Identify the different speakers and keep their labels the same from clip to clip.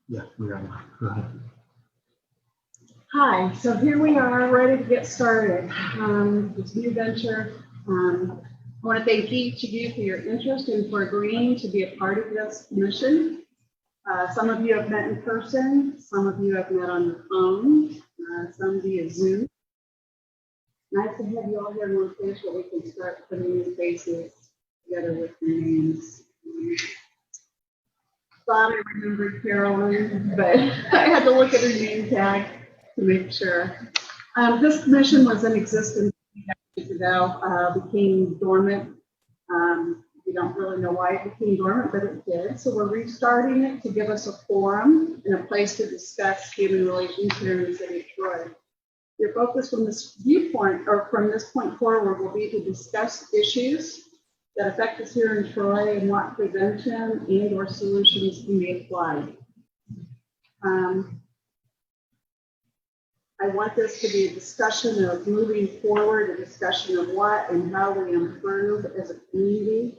Speaker 1: Yeah, we are. Go ahead.
Speaker 2: Hi, so here we are, ready to get started. This new venture. I want to thank each of you for your interest and for agreeing to be a part of this mission. Some of you have met in person, some of you have met on the phone, some via Zoom. Nice to have you all here in one place where we can start putting these faces together with your names. Thought I remembered Carolyn, but I had to look at her name tag to make sure. This commission was in existence years ago, became dormant. We don't really know why it became dormant, but it did. So we're restarting it to give us a forum and a place to discuss human relations here in the city of Troy. Your focus from this viewpoint, or from this point forward, will be to discuss issues that affect us here in Troy and what prevention and or solutions can be applied. I want this to be a discussion of moving forward, a discussion of what and how we improve as a community.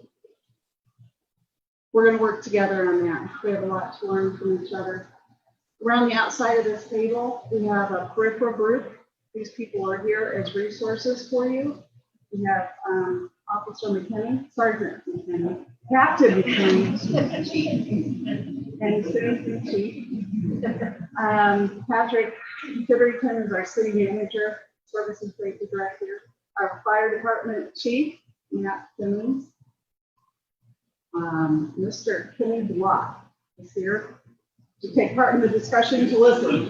Speaker 2: We're going to work together on that. We have a lot to learn from each other. Around the outside of this table, we have a peripheral group. These people are here as resources for you. We have Officer McKinney, Sergeant McKinney, Captain McKinney, and Citizen Chief. Patrick Tiverton is our city manager, service and safety director. Our fire department chief, Matt Simmons. Mr. Kenny Block is here to take part in the discussion, to listen.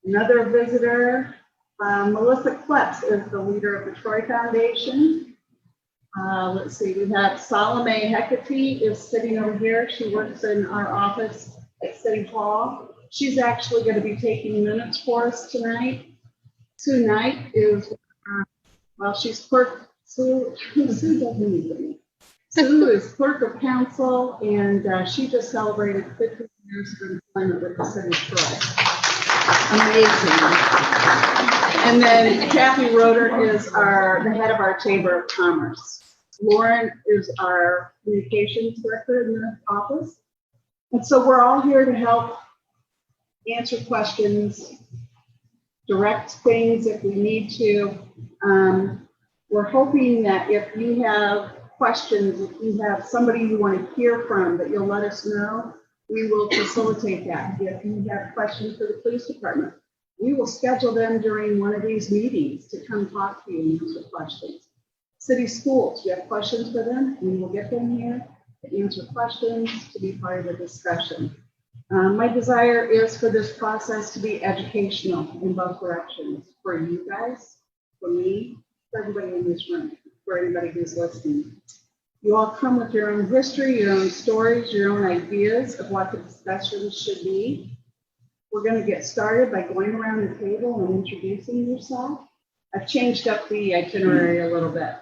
Speaker 2: Another visitor, Melissa Klepps is the leader of the Troy Foundation. Let's see, we have Salome Hecate is sitting over here. She works in our office at City Hall. She's actually going to be taking minutes for us tonight. Sue Knight is, well, she's clerk. Sue doesn't even. Sue is clerk of council, and she just celebrated 50 years of employment with the city of Troy. Amazing. And then Kathy Roeder is the head of our Chamber of Commerce. Lauren is our communications director in the office. And so we're all here to help answer questions, direct things if we need to. We're hoping that if you have questions, if you have somebody you want to hear from, that you'll let us know. We will facilitate that. If you have questions for the police department, we will schedule them during one of these meetings to come talk to you and answer questions. City schools, you have questions for them, we will get them here to answer questions, to be part of the discussion. My desire is for this process to be educational in both directions, for you guys, for me, for everybody in this room, for anybody who's listening. You all come with your own history, your own stories, your own ideas of what the discussion should be. We're going to get started by going around the table and introducing yourself. I've changed up the itinerary a little bit,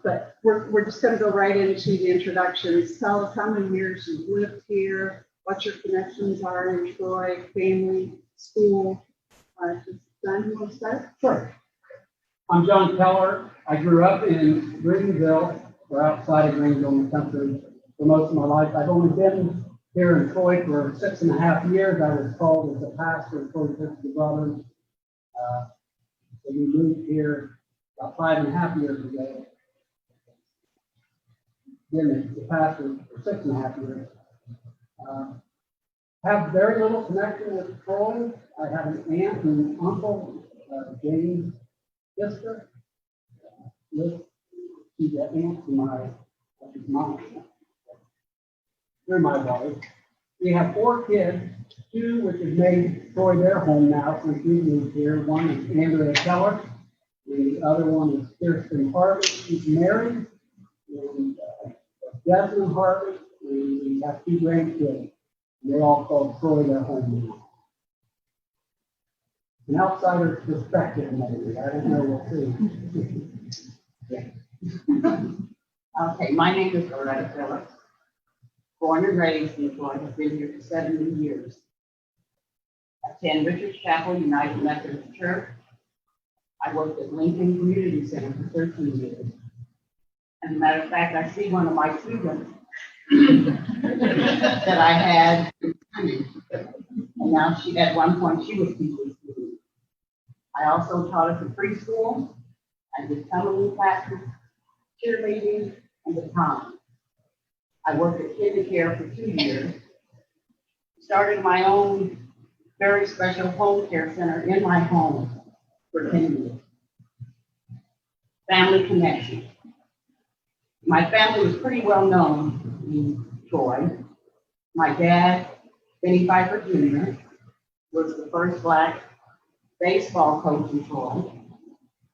Speaker 2: but we're just going to go right into the introductions. Tell us how many years you've lived here, what your connections are in Troy, family, school. John, you want to start?
Speaker 3: Sure. I'm John Keller. I grew up in Greenville, or outside of Greenville in the country, for most of my life. I've only been here in Troy for 6.5 years. I was called as a pastor of Troy Episcopal Brothers. So we moved here about 5.5 years ago. Been the pastor for 6.5 years. Have very little connection with Troy. I have an aunt and uncle, James Fisker. She's the aunt to my mom. They're my wife. We have 4 kids, 2 which have made Troy their home now since we moved here. One is Andrea Keller, and the other one is Kirsten Harvey. She's married, and Desmond Harvey, and we have 2 grandkids. And they all call Troy their home now. An outsider's perspective, maybe. I don't know. We'll see.
Speaker 4: Okay, my name is Loretta Phillips. Born and raised in Troy, have been here for 70 years. I attend Richards Chapel United Methodist Church. I worked at Lincoln Community Center for 13 years. As a matter of fact, I see one of my students that I had. And now at one point, she was teaching students. I also taught at the preschool. I did tumbling classes, cheerleading, and baton. I worked at KinderCare for 2 years. Started my own very special home care center in my home for 10 years. Family connection. My family was pretty well known in Troy. My dad, Benny Pfeiffer Jr., was the first Black baseball coach in Troy.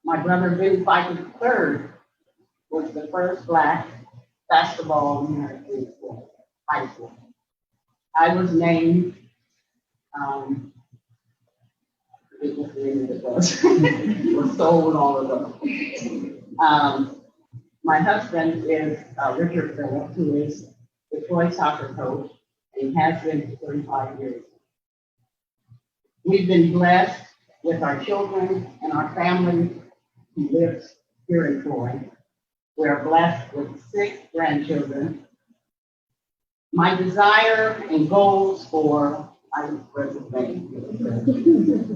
Speaker 4: My brother, Benny Pfeiffer III, was the first Black basketball in high school. I was named, I forget what the name of it was, was sold all of them. My husband is Richard Phillips, who is the Troy soccer coach, and has been for 35 years. We've been blessed with our children and our family who lives here in Troy. We're blessed with 6 grandchildren. My desire and goals for,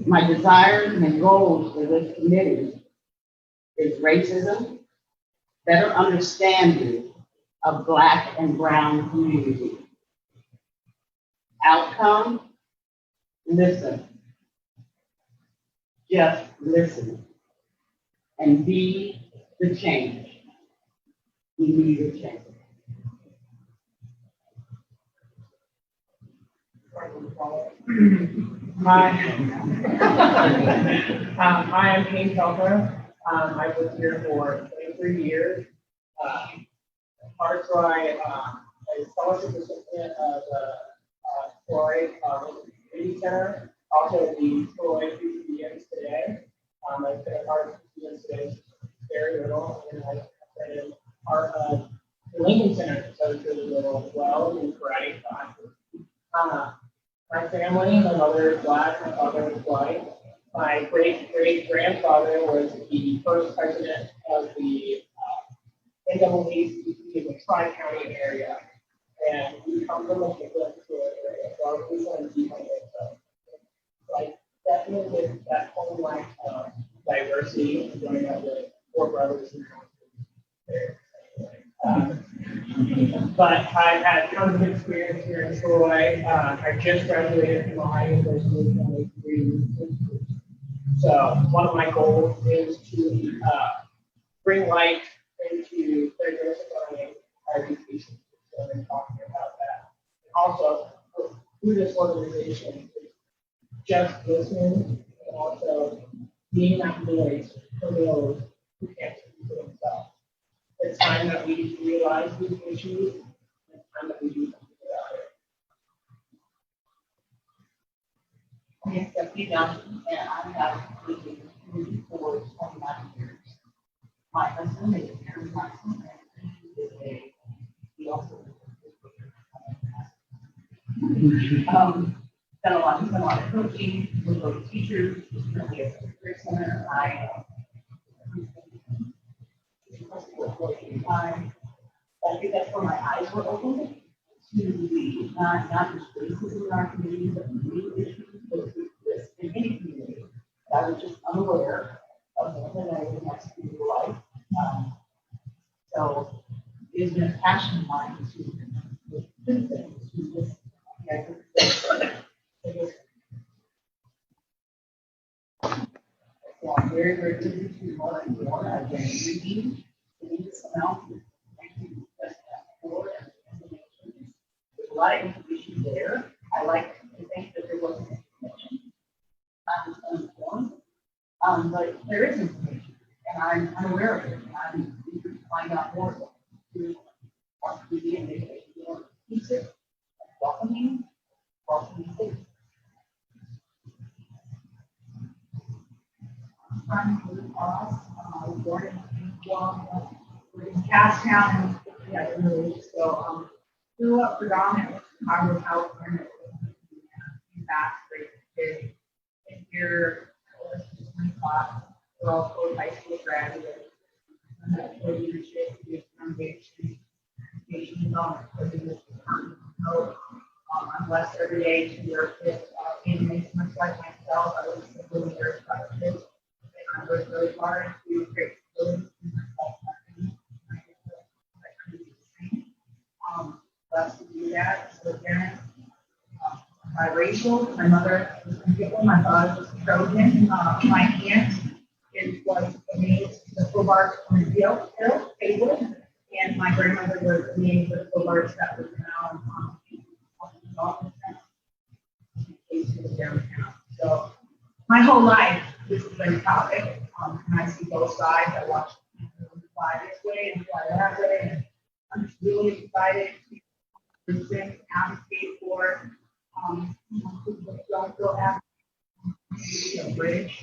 Speaker 4: my desires and goals for this committee is racism, better understanding of Black and brown community. Outcome, listen. Just listen. And be the change. We need a change.
Speaker 5: Hi. Hi, I'm Kane Telfer. I've lived here for 23 years. Part of Troy, a scholarship recipient of the Troy Community Center, also the Troy PCBMs today. I've been a part of PCBMs today very little, and I've been part of the Lincoln Center, so it's really little as well, in karate classes. My family, my mother is Black, my father is white. My great-great-grandfather was the first president of the NAACP in the Tri-County area. And we come from a different area, so our roots are deep on it. So, like, definitely with that whole life diversity, growing up with 4 brothers and sisters. But I've had tons of experience here in Troy. I just graduated from Ohio University with only 3 years. So one of my goals is to bring light into diversifying our education system and talking about that. Also, through this organization, just listening and also being that voice for those who can't speak for themselves. It's time that we realize these issues, and it's time that we do something about it.
Speaker 4: Yes, Stephanie Johnson, and I have lived in the community for 29 years. My husband is Aaron Johnson, and he also done a lot of coaching with those teachers, currently at the career center. I think that's where my eyes were opened to the not just racism in our community, but real issues that exist in any community. I was just unaware of them, and I didn't have to do life. So it's been a passion of mine to do things, to just so I'm very, very eager to learn more. I've been reading this amount. There's a lot of information there. I like to think that there wasn't information. I was uninformed, but there is information, and I'm aware of it. And I'm eager to find out more about it. Want to be and make it more inclusive, welcoming, safe.
Speaker 6: I'm Ruth Ross. I was born in Casttown, so grew up predominantly in Chicago, California, in that great kid. And here, we're all close high school graduates. For leadership, youth foundation, education development for the no, I'm blessed every day to work with inmates much like myself. I was simply here about kids. And I worked really hard to create stability in myself. Blessed to do that. So again, biracial. My mother was Ojibwe, my father was Trojan. My aunt was named the Fobarts on the Hill, Haywood, and my grandmother was named the Fobarts that was now downtown. So my whole life, this has been a topic, and I see both sides. I watch people fly this way and fly that way, and I'm just really excited to present, advocate for, people that don't feel advocate, a bridge,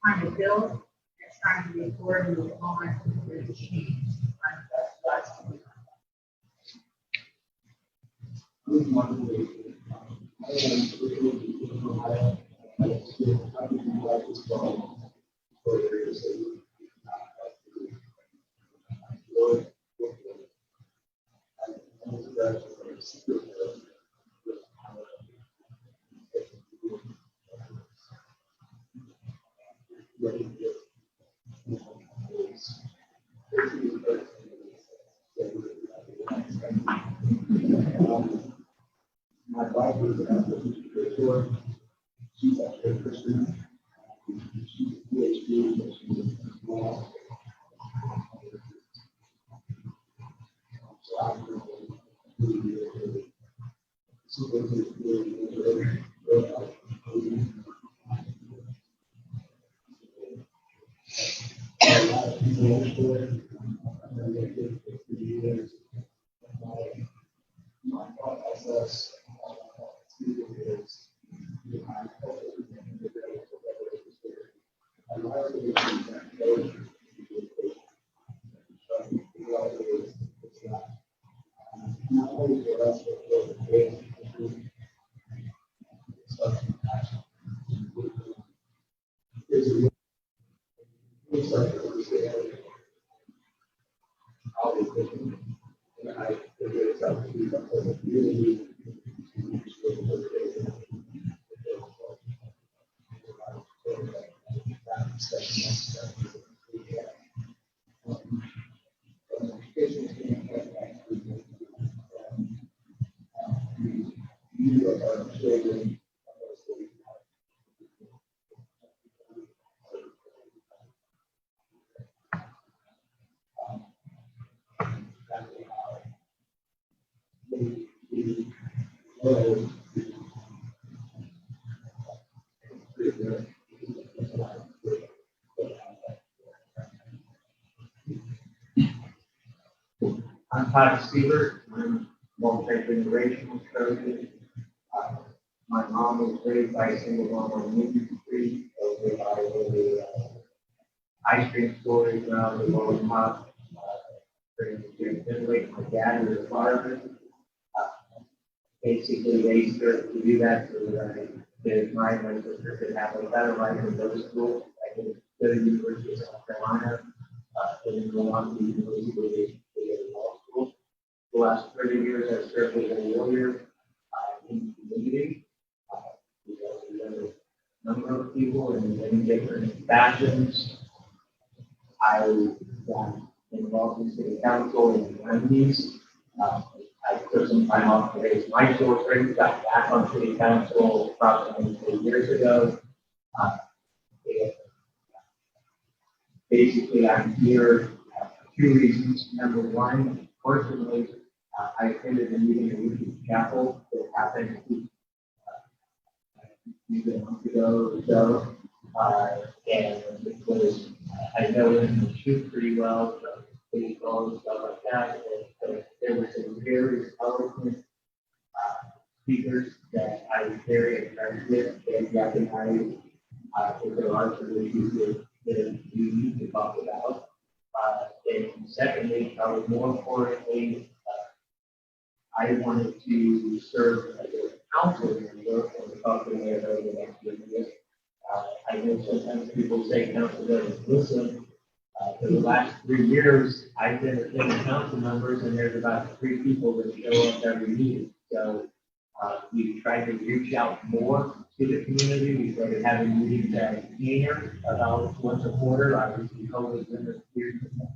Speaker 6: trying to build, it's trying to be forward and move on, there's a change. That's what
Speaker 1: My wife is a she's actually a Christian. She's a PhD, but she's a law. So I'm my thought process is not only for us, but for the faith. It's like I'll be thinking, and I think it's up to you, but the community. I'm Todd Siebert. I'm multi-generational Trojan. My mom was raised by a single mom on Union Street, over by the ice cream stores around the lower top. My dad was a fireman. Basically, they started to do that so that my sister could have a better life and go to school. I could go to the University of South Carolina, and go on to the University of law school. The last 30 years, I've served as a lawyer in the community. We have a number of people in many different fashions. I was involved in city council in the 90s. I took some time off to raise my children, got back on city council approximately 3 years ago. Basically, I'm here for 2 reasons. Number one, personally, I attended a meeting in Lutheran Chapel that happened a month ago or so, and it was, I know him and shoot pretty well, so baseball and stuff like that. But there were some very eloquent speakers that I was very impressed with and recognized that there are some issues that we need to talk about. And secondly, probably more importantly, I wanted to serve as a counselor member and talk to me about the next year. I know sometimes people say counsel doesn't listen. For the last 3 years, I've been attending council members, and there's about 3 people that show up every meeting. So we tried to reach out more to the community. We started having meetings at here about once a quarter. Obviously, COVID has been a weird thing.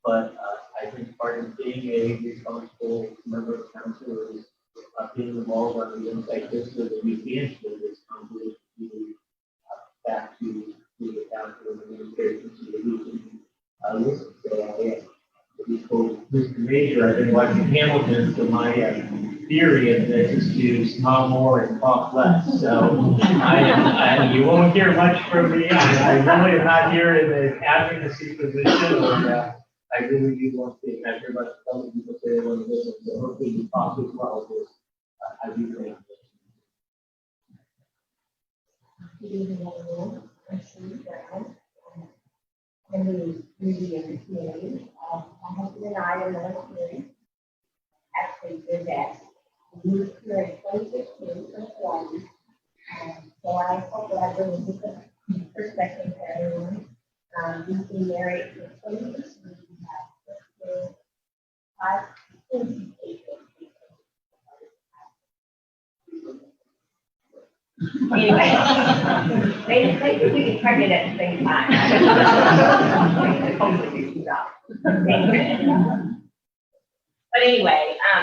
Speaker 1: But I think part of being a responsible member of council is being involved on the inside just so that we can show this conflict back to the council and administration so that we can listen. So, yeah, Mr. Major, I've been watching Hamilton, so my theory of this is to smile more and talk less. So you won't hear much from me. I really am not here in the advocacy position, or I really do want to. I hear about some people say they want to listen, so hopefully you talk as well. Because I do think.
Speaker 7: Good evening, everyone. I'm Sue Brown. I'm the community and the community. My husband and I are military. Actually, they're vets. We moved here in 2016 from Hawaii. So I hope that I bring a different perspective to everyone. We've been married for 20 years. We have 5 kids. Anyway, they could be pregnant at the same time. But anyway,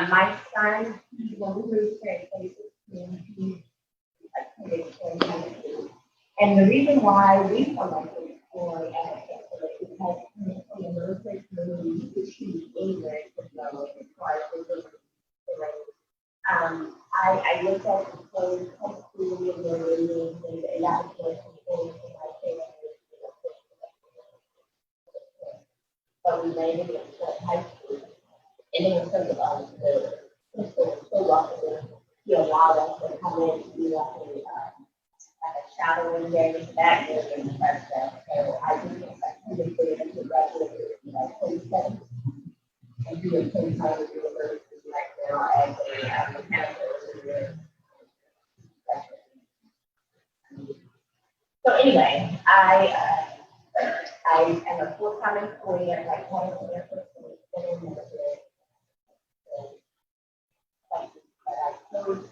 Speaker 7: my son, when we moved here in 2016, he attended. And the reason why we selected for is because in the military community, which he English as well as required I looked at the whole country and the ratings and a lot of things for my family. But we landed in high school, and it was so the principal was so welcoming. He allowed us to come in to do like a shadowing day for that year and that stuff. So I did really good to graduate in 27 and do a 10 times university right now as a mechanical engineer. So anyway, I am a full-time employee at Wright County Air Force Base. But I chose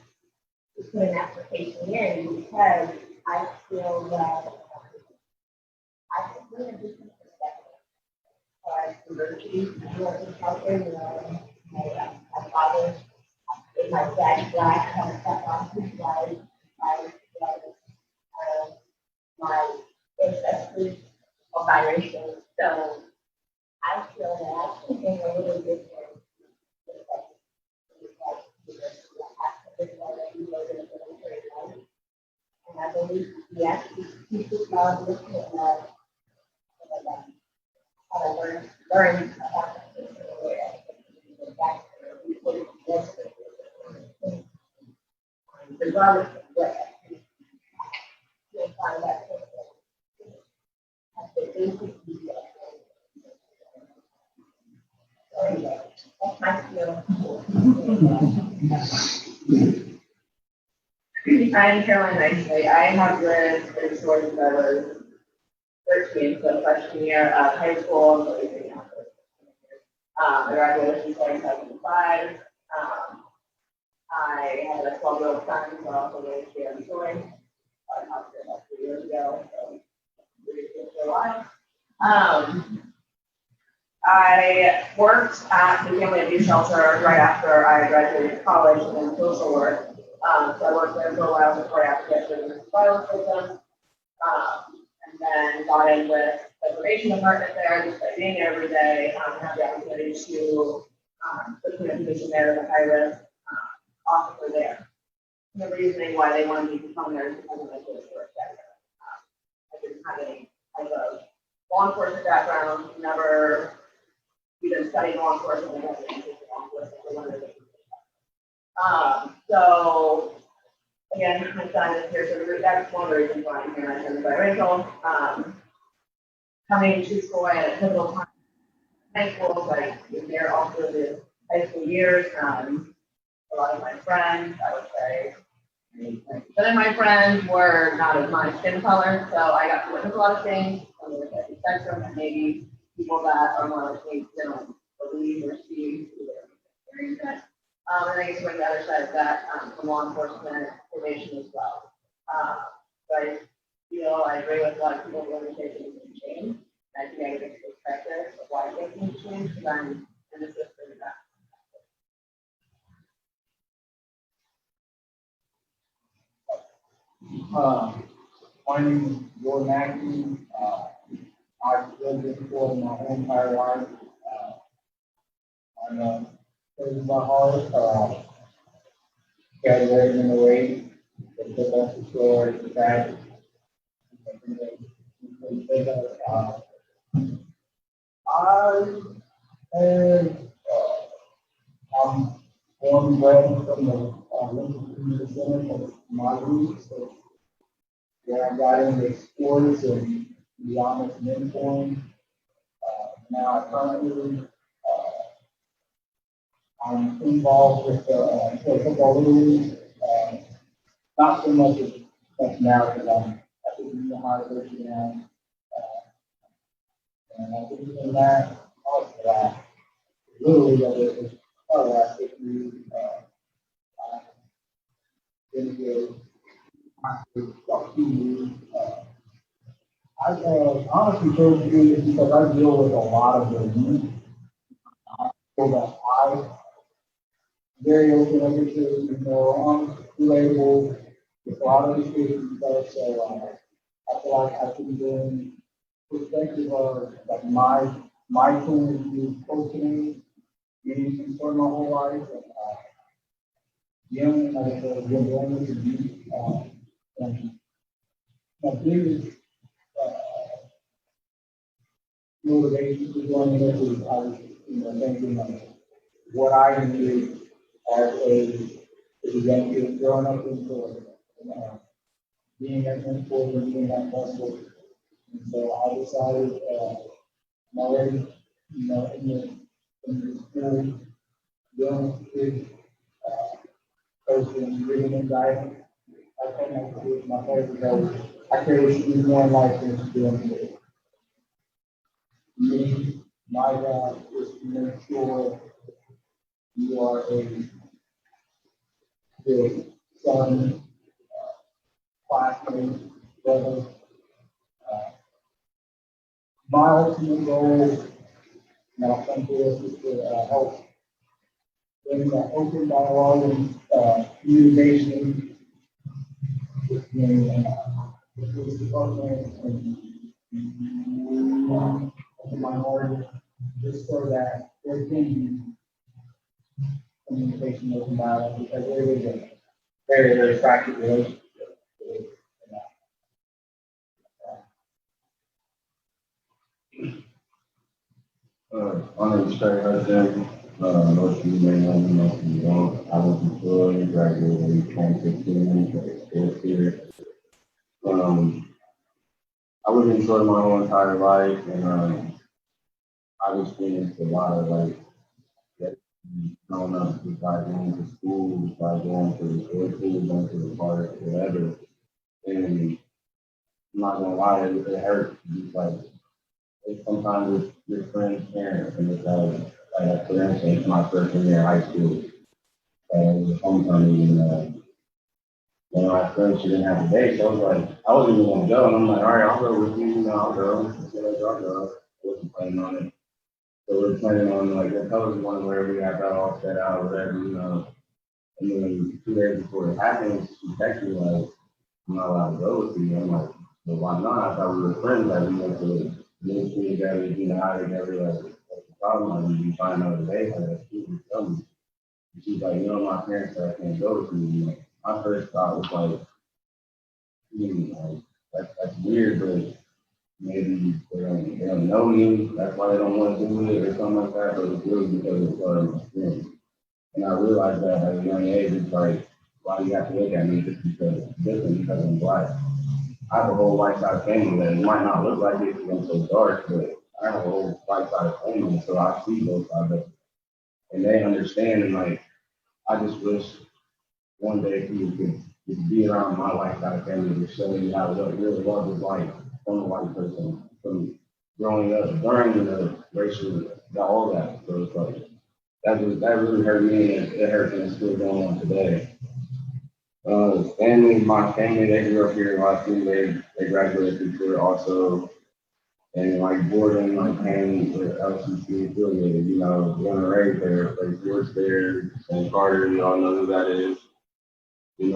Speaker 7: to put an application in because I feel that I can bring a different perspective. As diversity, working out there, my father, my dad black, had a step on his life, my ancestry or biracial. So I feel that I can bring a little different perspective. And I believe we actually people love looking at how to learn about regardless of what you'll find that at the basic detail. So anyway, that's my skill.
Speaker 4: I'm Caroline Nicely. I have lived in Georgia since I was 13, so freshman year of high school. So I graduated in 2005. I had a 12-year-old son, so I also raised here in Troy. I house here about 3 years ago, so pretty good for a while. I worked at the Family Abuse Shelter right after I graduated college in social work. So I worked there for a while before I actually got into the violence system. And then got in with the probation department there, just by being there every day, had the opportunity to put me in a position there as a high risk officer there. And the reasoning why they wanted me to come there is because of my social work background. I didn't have any type of law enforcement background, never even studied law enforcement, and never interested in law enforcement. So again, my son is here, so that's one of the reasons why I'm here. I'm biracial. Coming to Troy at a pivotal time in high school, so I was there all through the high school years. A lot of my friends, I would say, some of my friends were not of my skin color, so I got to witness a lot of things. Some of which I spectrum, maybe people that are more likely to don't believe or see through their experience. And I guess we're on the other side of that, from law enforcement formation as well. So I agree with a lot of people who want to say things can change. I think I get the perspective of why things can change, because I'm in the system of that.
Speaker 8: My name is Jordan Mackey. I've lived in Florida my whole entire life. I'm a citizen by heart. Graduated in the way. That's the story. The fact. I'm born and bred from the Lincoln Community Center of my roots. So where I got into sports and the honest mentoring. Now I currently, I'm involved with the football league. Not so much as now because I'm at the junior high division now. And I think in that, literally, that is part of that. If you, then you talk to you, I honestly chose to do this because I deal with a lot of the youth. I feel that I very open to, relatable with a lot of these kids and stuff. So I feel like I can bring perspective of like my tools to coaching, being concerned my whole life, and young, like been doing this and youth. And my biggest motivation to join this is I was, thinking of what I needed as a young kid growing up in Florida, being that mentor and being that muscle. And so I decided, I'm already, in the school, young kid, coaching, reading and writing. I think that's my favorite goal. I carry even more life than doing it. Me, my job is to make sure you are a good son, classmate, brother. My ultimate goal, and I'll come to this, is to help bring that open dialogue and communication between the police department and the minority, just so that there can be communication, open dialogue, because there is a very, very fractured relationship.
Speaker 9: My name is Trey Hudson. Most of you may know me, most of you don't. I went to Florida, graduated in 2015, fourth year. I lived in Florida my whole entire life, and I've experienced a lot of growing up, just by going to school, just by going to the sports team, going to the park, whatever. And I'm not gonna lie, it hurts. It's sometimes with your friend's parents, and it's for instance, my freshman year in high school, it was homecoming, and one of my friends, she didn't have a date, so I was like, I wasn't even gonna go, and I'm like, all right, I'll go with you, I'll go. I said, I'll go. I wasn't planning on it. So we're planning on the colors one where we have that all set out, whatever, And then 2 days before it happens, she texted me like, I'm not allowed to go with you. I'm like, well, why not? I thought we were friends, we went to ministry together, high together, what's the problem? You find another day, that's stupid, tell me. And she's like, my parents said I can't go with you. My first thought was that's weird, but maybe they don't know me, that's why they don't want to do it or something like that, but it's really because it's part of my experience. And I realized that at a young age, it's like, why do you have to look at me just because it's different because I'm black? I have a whole white side of family that it might not look like it because I'm so dark, but I have a whole white side of family, so I see both sides of it. And they understand, and I just wish one day people could be around my white side of family to show you how what really love is like from a white person, from growing up during the racial, all that. So it's like, that really hurt me, and it hurts me, it's still going on today. My family, they grew up here in Austin, they graduated through Twitter also. And like Gordon, like Hank, or LCC affiliated, you know, born and raised there, played sports there, and Carter, you all know who that is. And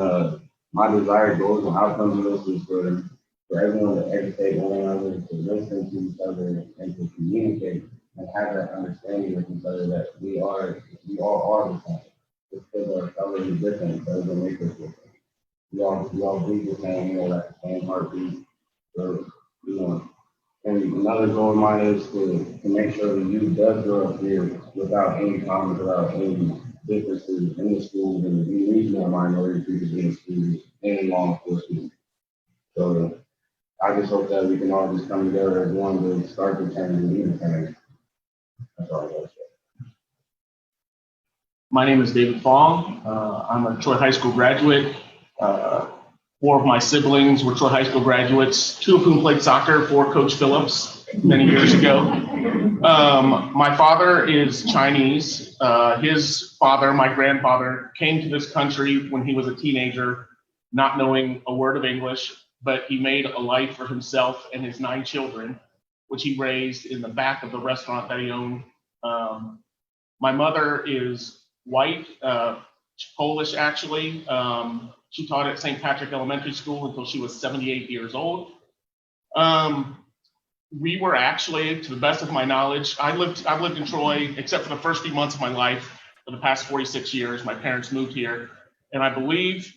Speaker 9: my desired goals and outcomes of this is for everyone to educate one another, to listen to each other, and to communicate and have that understanding with each other that we all are the same. Just because our color is different doesn't make us different. We all breathe the same, we all have the same heartbeat. So, you know, and another goal of mine is to make sure the youth does grow up here without any comments, without any differences in the schools and the regional minority people in the schools and in law enforcement. So I just hope that we can all just come together as one to start the change and lead the change. That's all I got to say.
Speaker 10: My name is David Fong. I'm a Troy High School graduate. 4 of my siblings were Troy High School graduates, 2 of whom played soccer for Coach Phillips many years ago. My father is Chinese. His father, my grandfather, came to this country when he was a teenager, not knowing a word of English, but he made a life for himself and his 9 children, which he raised in the back of the restaurant that he owned. My mother is white, Polish actually. She taught at St. Patrick Elementary School until she was 78 years old. We were actually, to the best of my knowledge, I've lived in Troy, except for the first few months of my life, for the past 46 years. My parents moved here, and I believe,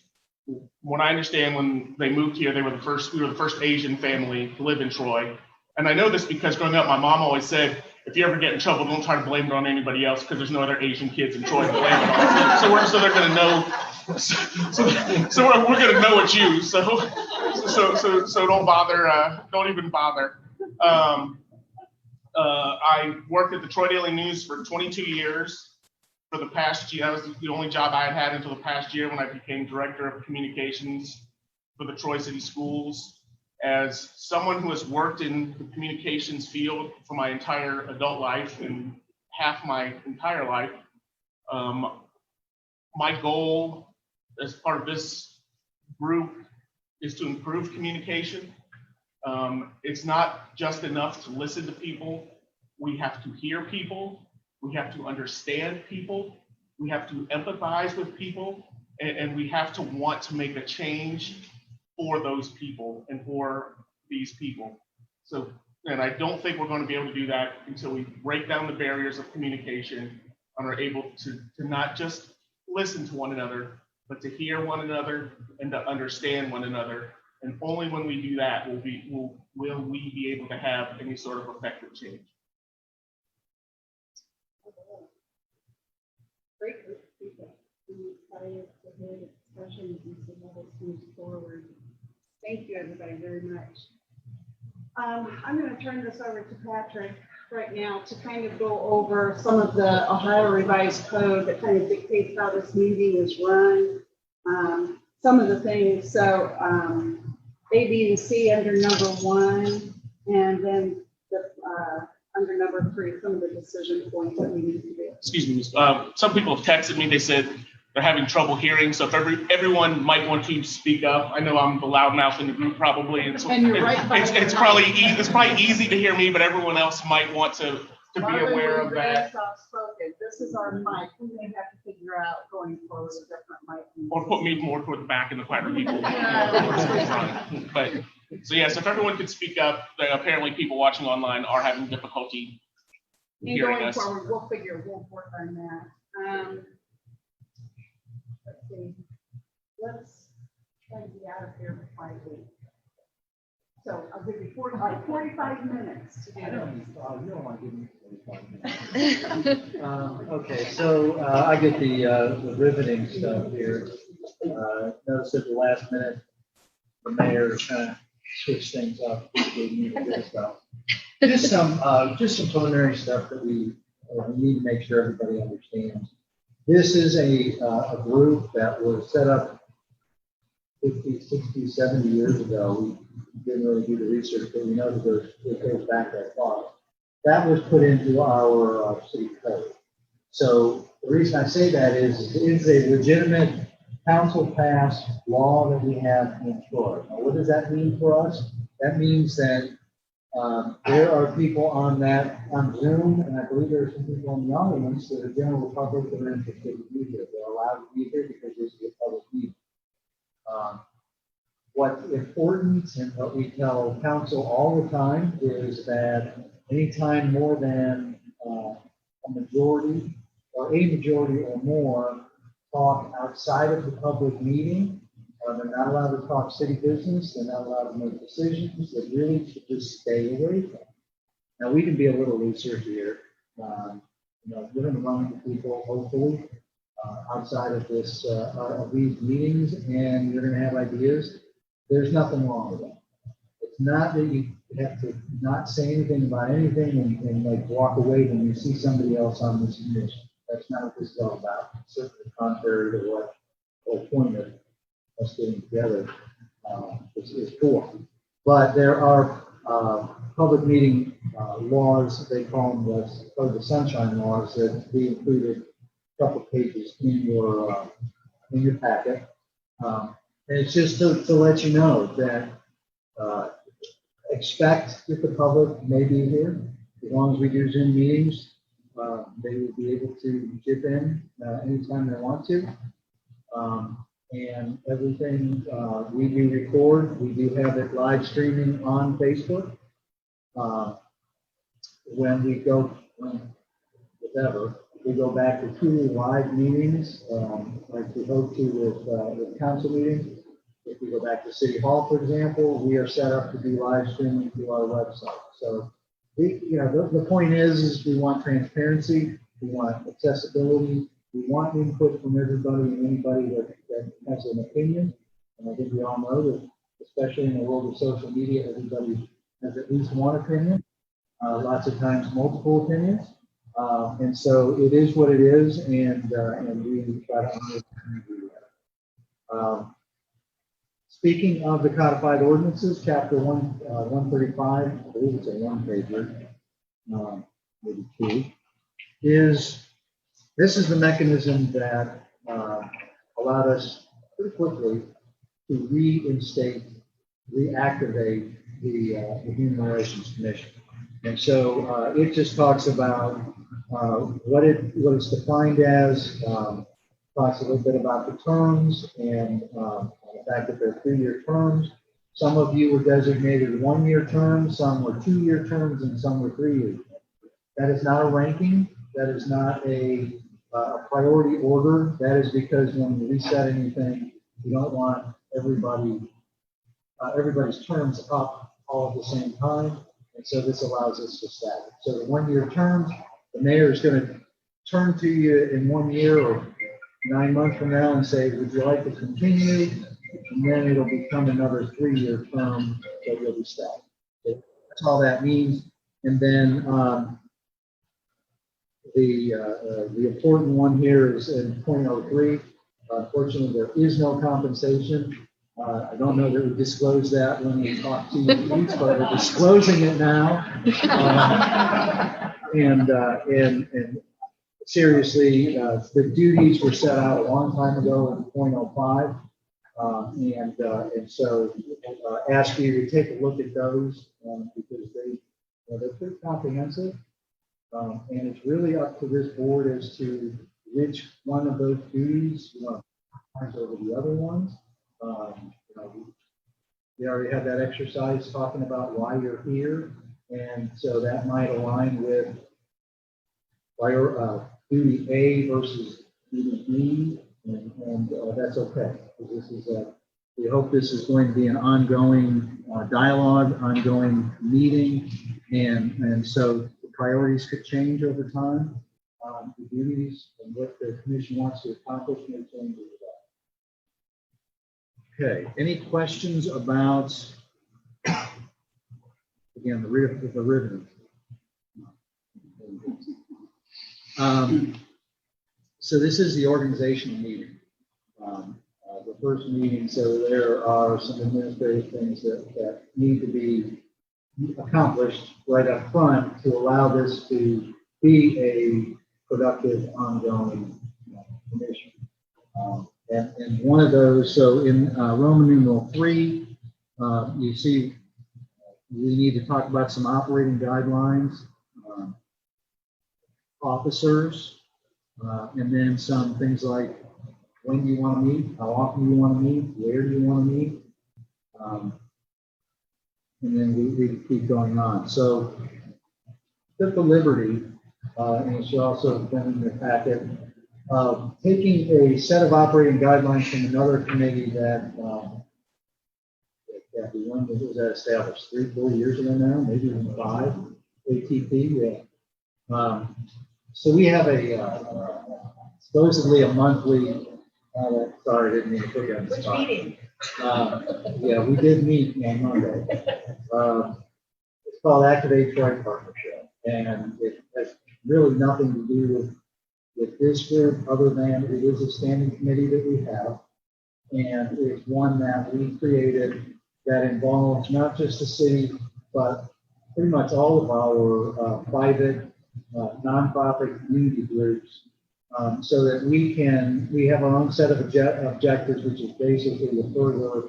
Speaker 10: when I understand, when they moved here, we were the first Asian family to live in Troy. And I know this because growing up, my mom always said, if you ever get in trouble, don't try to blame it on anybody else because there's no other Asian kids in Troy to blame it on. So they're going to know. So we're going to know it's you. So don't bother. Don't even bother. I worked at the Troy Daily News for 22 years. For the past year, that was the only job I had until the past year when I became director of communications for the Troy City Schools. As someone who has worked in the communications field for my entire adult life and half my entire life, my goal as part of this group is to improve communication. It's not just enough to listen to people. We have to hear people. We have to understand people. We have to empathize with people. And we have to want to make a change for those people and for these people. So, and I don't think we're going to be able to do that until we break down the barriers of communication and are able to not just listen to one another, but to hear one another and to understand one another. And only when we do that will we be able to have any sort of effective change.
Speaker 2: Great group of people. I'm excited to hear the discussions and see how this moves forward. Thank you, everybody, very much. I'm going to turn this over to Patrick right now to kind of go over some of the Ohio Revised Code that kind of dictates how this meeting is run. Some of the things, so A, B, and C under number 1, and then under number 3, some of the decision points that we need to do.
Speaker 10: Excuse me. Some people have texted me. They said they're having trouble hearing. So if everyone might want to speak up. I know I'm the loudmouth in the group probably. And
Speaker 2: you're right by
Speaker 10: it's probably easy to hear me, but everyone else might want to be aware of that.
Speaker 2: Soft-spoken. This is our mic. We may have to figure out going forward a different mic.
Speaker 10: Or put me more toward the back and the quieter people. But so yes, if everyone could speak up, apparently people watching online are having difficulty
Speaker 2: And
Speaker 10: hearing
Speaker 2: going
Speaker 10: us.
Speaker 2: forward, we'll work on that. Let's see. Let's try to be out of here by 5 weeks. So I'll give you 45 minutes to do
Speaker 8: I
Speaker 2: that.
Speaker 8: don't, you don't want to give me 45 minutes. Okay, so I get the riveting stuff here. Notice at the last minute, the mayor kind of switched things up. Gave me the good stuff. Just some preliminary stuff that we need to make sure everybody understands. This is a group that was set up 50, 60, 70 years ago. We didn't really do the research, but we know that it goes back that far. That was put into our city code. So the reason I say that is it's a legitimate council-passed law that we have in Florida. Now, what does that mean for us? That means that there are people on Zoom, and I believe there are some people in the audience that are general public that are interested to be here. They're allowed to be here because this is a public meeting. What's important and what we tell council all the time is that anytime more than a majority or more talk outside of the public meeting, they're not allowed to talk city business. They're not allowed to make decisions. They really should just stay away from it. Now, we can be a little looser here. We're going to run into people, hopefully, outside of of these meetings, and you're going to have ideas. There's nothing wrong with that. It's not that you have to not say anything about anything and like walk away when you see somebody else on this commission. That's not what this is all about. It's certainly contrary to what the whole point of us getting together is for. But there are public meeting laws, they call them the sunshine laws, that we included a couple pages in your packet. And it's just to let you know that expect that the public may be here. As long as we do Zoom meetings, they will be able to chip in anytime they want to. And everything we do record, we do have it live streaming on Facebook. When we go back to two live meetings, like we hope to with council meetings. If we go back to City Hall, for example, we are set up to do live streaming through our website. So the point is we want transparency, we want accessibility, we want input from everybody and anybody that has an opinion. And I think we all know that, especially in the world of social media, everybody has at least one opinion, lots of times multiple opinions. And so it is what it is, and we try to do that. Speaking of the codified ordinances, chapter 135, I believe it's a one-pager, maybe two, this is the mechanism that allowed us pretty quickly to reactivate the Human Relations Commission. And so it just talks about what it's defined as, talks a little bit about the terms and the fact that they're 3-year terms. Some of you were designated 1-year terms, some were 2-year terms, and some were 3-year terms. That is not a ranking. That is not a priority order. That is because when we reset anything, we don't want everybody's terms up all at the same time. And so this allows us to stagger. So the 1-year terms, the mayor is going to turn to you in 1 year or 9 months from now and say, would you like to continue? And then it'll become another 3-year term that you'll be staggered. So that's all that means. And then the important one here is in point 03. Unfortunately, there is no compensation. I don't know that we disclosed that when we talked to you, but we're disclosing it now. And seriously, the duties were set out a long time ago in point 05. And so ask you to take a look at those because they're pretty comprehensive. And it's really up to this board as to which one of those duties you want to prioritize over the other ones. We already had that exercise talking about why you're here, and so that might align with duty A versus duty B, and that's okay. We hope this is going to be an ongoing dialogue, ongoing meeting, and so the priorities could change over time. The duties and what the commission wants to accomplish may change over that. Okay, any questions about, again, the ribbon? So this is the organizational meeting. The first meeting, so there are some administrative things that need to be accomplished right up front to allow this to be a productive, ongoing commission. And one of those, so in Roman numeral 3, you see we need to talk about some operating guidelines, officers, and then some things like when do you want to meet, how often do you want to meet, where do you want to meet, and then we keep going on. So took the liberty, and it should also have been in your packet, taking a set of operating guidelines from another committee that the one that was established 3-4 years ago now, maybe even 5, ATP. Yeah. So we have a supposedly a monthly. Sorry, I didn't mean to put you on the
Speaker 6: Which
Speaker 8: spot.
Speaker 6: meeting?
Speaker 8: Yeah, we did meet on Monday. It's called Activate Troy Partnership, and it has really nothing to do with this group other than it is a standing committee that we have, and it's one that we created that involves not just the city, but pretty much all of our private, nonprofit community groups, so that we have our own set of objectives, which is basically to further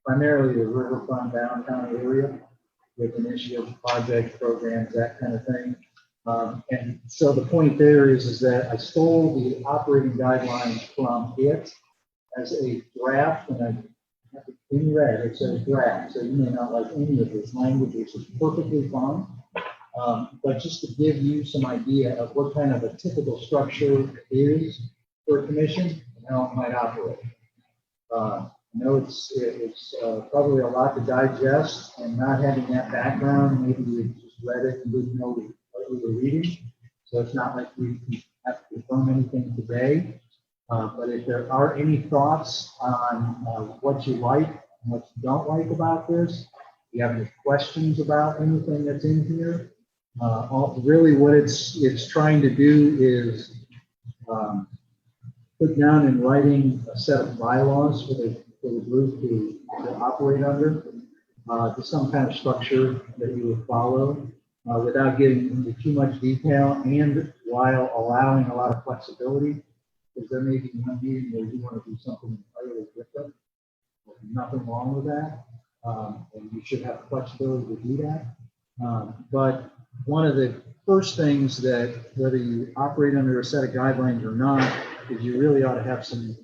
Speaker 8: primarily the riverfront downtown area with initiatives, projects, programs, that kind of thing. And so the point there is that I stole the operating guidelines from it as a draft, and I have it in red, it says draft, so you may not like any of this language, which is perfectly fine. But just to give you some idea of what kind of a typical structure is for a commission and how it might operate. I know it's probably a lot to digest, and not having that background, maybe you just read it and didn't know what we were reading. So it's not like we have to confirm anything today. But if there are any thoughts on what you like and what you don't like about this, if you have any questions about anything that's in here, really what it's trying to do is put down in writing a set of bylaws for the group to operate under, to some kind of structure that you would follow without getting into too much detail and while allowing a lot of flexibility, because there may be one meeting where you want to do something entirely different. There's nothing wrong with that, and you should have flexibility to do that. But one of the first things that, whether you operate under a set of guidelines or not, is you really ought to have some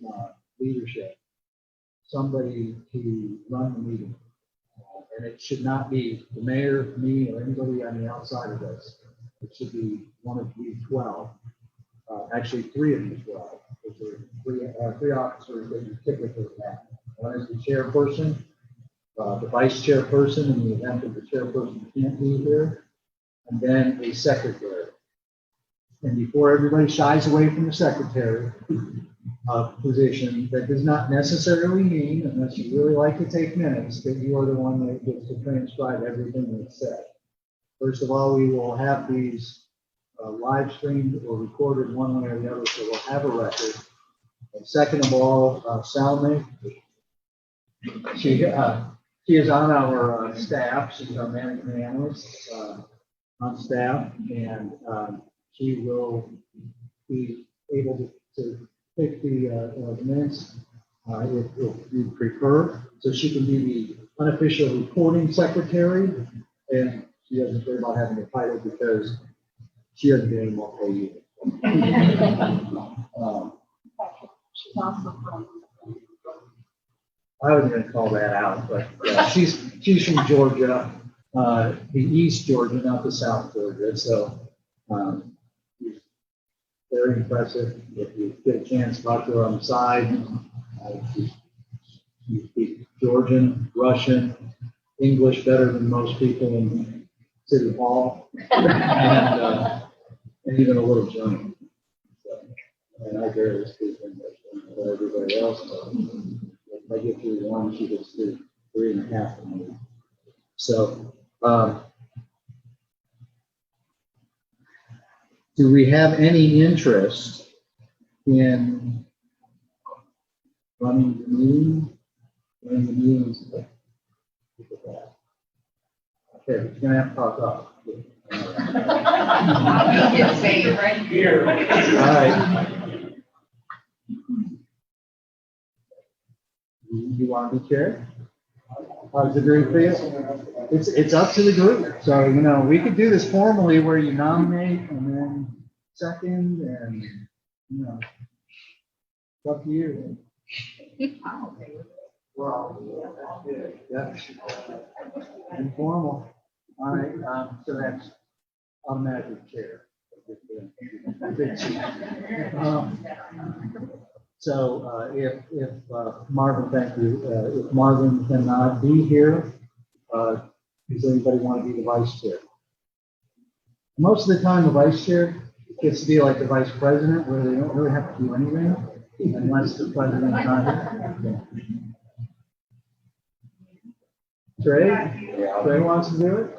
Speaker 8: leadership, somebody to run the meeting. And it should not be the mayor, me, or anybody on the outside of this. It should be one of you 12, actually 3 of you 12, which are three officers that you typically have. One is the chairperson, the vice chairperson in the event that the chairperson can't be here, and then a secretary. And before everybody shies away from the secretary position, that does not necessarily mean, unless you really like to take minutes, that you are the one that gets to transcribe everything that's said. First of all, we will have these live streamed or recorded one way or the other, so we'll have a record. And second of all, Salome, she is on our staff. She's our management analyst on staff, and she will be able to take the minutes if you prefer. So she can be the unofficial recording secretary, and she doesn't care about having a title because she doesn't get any more pay either.
Speaker 2: She's also from.
Speaker 8: I was going to call that out, but she's from Georgia, the East Georgia, not the South Georgia. So she's very impressive. If you get a chance to talk to her on the side, she speaks Georgian, Russian, English better than most people in City Hall, and even a little German. So, and I barely speak English, but everybody else does. If I get through 1, she gets through 3.5 for me. So, do we have any interest in running the meetings. Okay, but you're gonna have to talk up.
Speaker 4: Just say it right here.
Speaker 8: All right. You want to be chair? How's the group feel? It's up to the group. So, you know, we could do this formally where you nominate and then second and, you know, it's up to you. Well, that's good. Yeah. Informal. All right, so that's automatically chair. So if Marvin, thank you. If Marvin cannot be here, does anybody want to be the vice chair? Most of the time, the vice chair gets to be like the vice president, where they don't really have to do anything unless the president's not here. Trey wants to do it?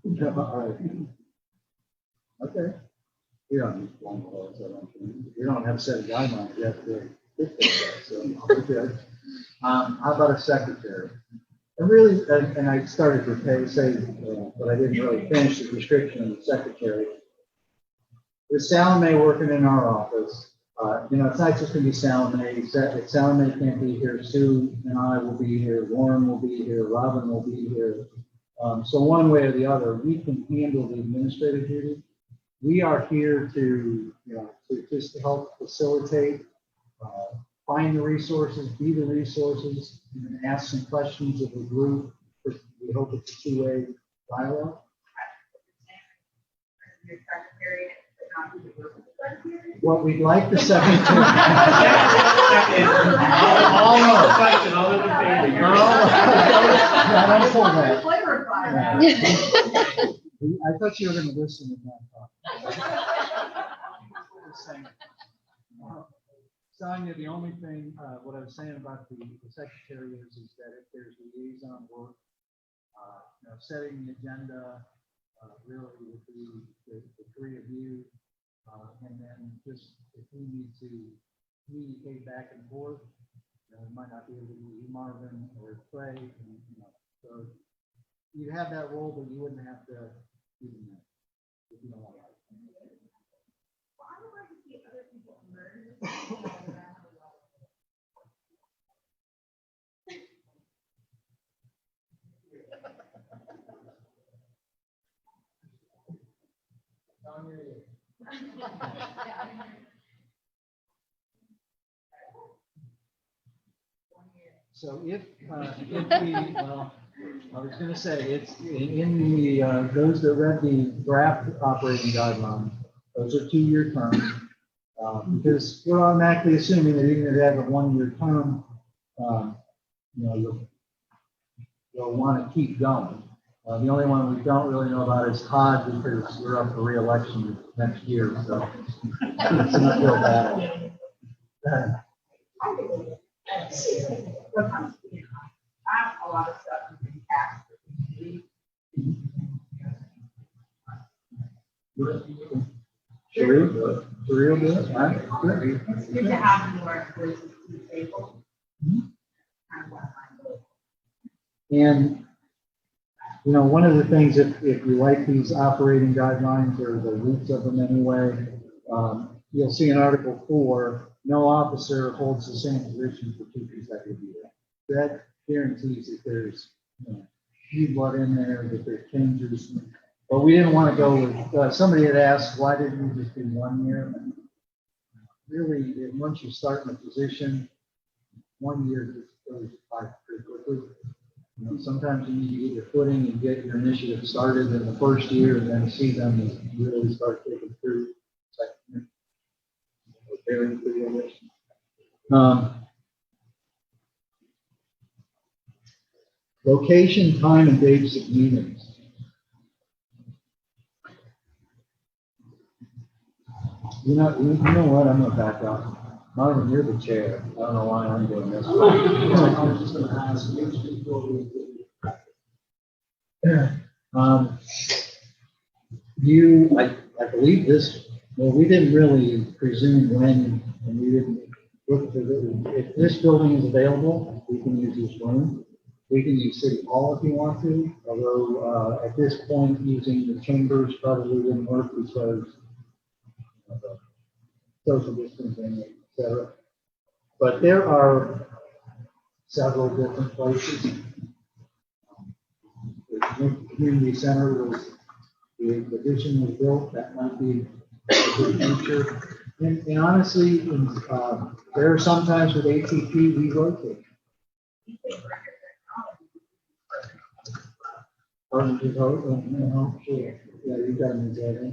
Speaker 8: Yeah, all right. Okay. You don't need one call, so you don't have a set of guidelines. You have to dictate that. So, okay. How about a secretary? And really, and I started to say, but I didn't really finish the description of the secretary. With Salome working in our office, you know, it's not just going to be Salome. If Salome can't be here, Sue and I will be here. Warren will be here. Robin will be here. So one way or the other, we can handle the administrative duty. We are here to, you know, to just help facilitate, find the resources, be the resources, and ask some questions of the group. We hope it's a two-way dialogue.
Speaker 6: Your secretary, but not who the work with the secretary?
Speaker 8: What we'd like the secretary.
Speaker 10: All in question, all in favor.
Speaker 8: I don't pull that.
Speaker 6: Flavor fire.
Speaker 8: I thought you were going to listen to that talk. Sonia, the only thing, what I was saying about the secretary is that if there's liaison work, you know, setting the agenda, really would be the three of you, and then just if we need to communicate back and forth, you know, we might not be able to do Marvin or Trey, and, you know, so you'd have that role, but you wouldn't have to do that. If you don't want to.
Speaker 7: I would like to see other people emerge.
Speaker 8: So if we, well, I was going to say, it's in the, those that read the draft operating guidelines, those are 2-year terms. Because we're automatically assuming that even if they have a 1-year term, you know, you'll want to keep going. The only one we don't really know about is Todd, because we're up for re-election next year, so it's an uphill battle.
Speaker 6: I have a lot of stuff you can pass.
Speaker 8: Sheree, do it? Right?
Speaker 6: It's good to have more voices to the table. Kind of what I'm doing.
Speaker 8: And, you know, one of the things, if you like these operating guidelines or the roots of them anyway, you'll see in Article 4, no officer holds the same position for 2 consecutive years. That guarantees that there's, you know, new blood in there, that there's changes. But we didn't want to go with, somebody had asked, why didn't we just do 1 year? And really, once you start in a position, 1 year just goes by pretty quickly. You know, sometimes you need to get your footing and get your initiative started in the first year and then see them really start taking through second year. Very good. Location, time, and dates of meetings. You know what? I'm gonna back up. Marvin, you're the chair. I don't know why I'm doing this. I'm just gonna ask you before we I believe this. Well, we didn't really presume when, and we if this building is available, we can use this room. We can use City Hall if you want to, although, at this point, using the chambers probably wouldn't work because of the social distancing, et cetera. But there are several different places. The community center was, the addition was built, that might be a good future. And honestly, there are some times with ATP, we rotate. Pardon me, no, sure. Yeah, you got me there.
Speaker 2: Do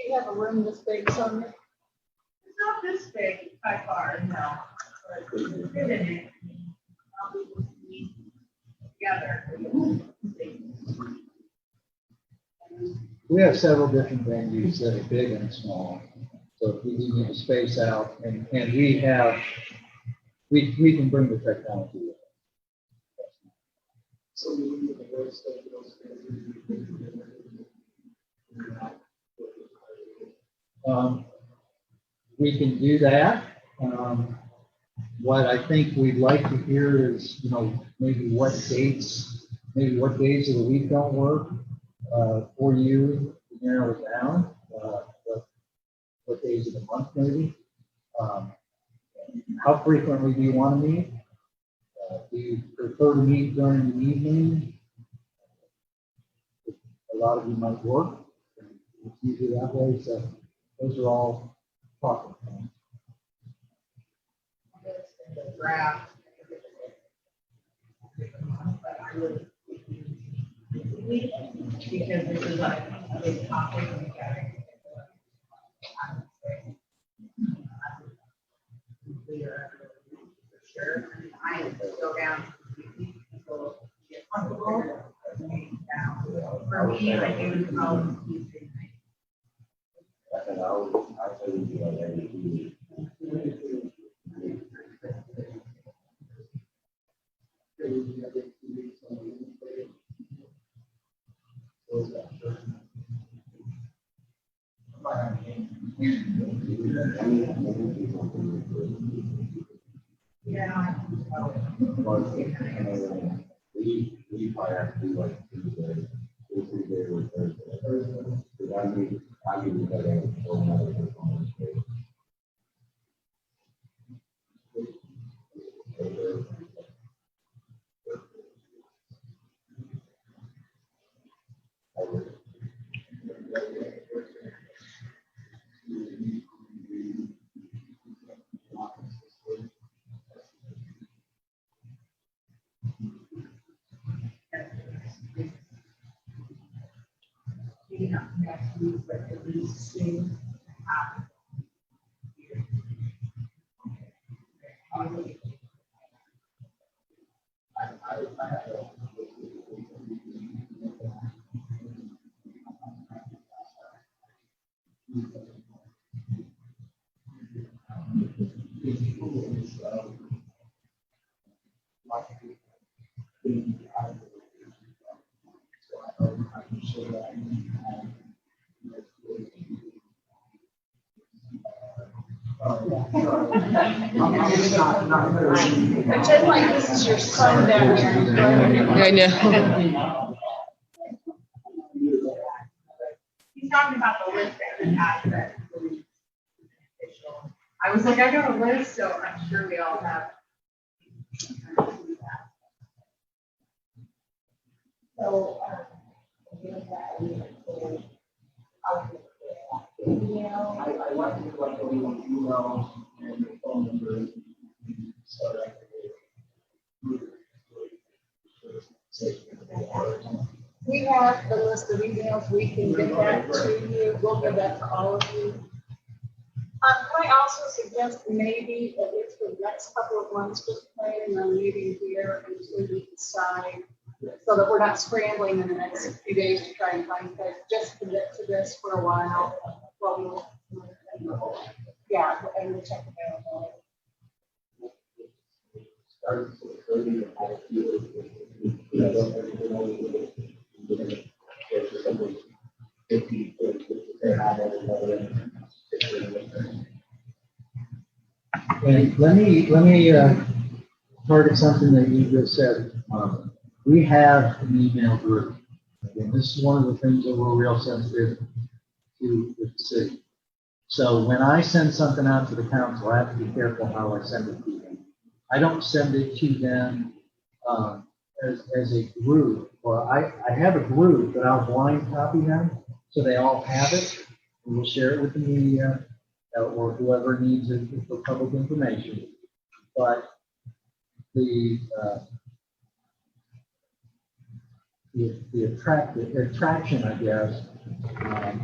Speaker 2: you have a room this big, Sonia?
Speaker 6: It's not this big by far, no. But it's good in it. I'll be able to meet together.
Speaker 8: We have several different venues that are big and small. So if we need to space out, and we can bring the technology with us.
Speaker 1: So we need to voice those.
Speaker 8: We can do that. What I think we'd like to hear is, maybe what days of the week don't work for you to narrow it down. What days of the month maybe? How frequently do you want to meet? Do you prefer to meet during the evening? A lot of you might work. It's usually that way, so those are all talking points.
Speaker 6: The draft. But I would. Because this is like a big topic. For sure. I am still down. People get comfortable. For me, I do Tuesday night.
Speaker 9: I said I would do like every 2 weeks.
Speaker 6: Yeah.
Speaker 9: We probably have to do like Tuesday or Thursday. Because I need to get a
Speaker 6: Maybe not next week, but at least soon.
Speaker 2: Pretend like this is your son down here.
Speaker 11: I know.
Speaker 6: He's talking about the list that we have that is official. I was like, I got a list, so I'm sure we all have.
Speaker 7: So,
Speaker 1: I like to like a little email and the phone number. So that
Speaker 2: We have the list of emails, we can get that to you, we'll give that to all of you. Can I also suggest maybe, at least for the next couple of months, just planning on meeting here until we decide, so that we're not scrambling in the next few days to try and find place, just commit to this for a while. Yeah, and we'll check it out.
Speaker 1: starts with 30 to 50.
Speaker 8: And let me, target something that you just said. We have an email group. And this is one of the things that we're real sensitive to with the city. So when I send something out to the council, I have to be careful how I send it to them. I don't send it to them as a group, or I have a group, but I'll blind copy them, so they all have it, and we'll share it with the media, or whoever needs it for public information. But the attraction, I guess,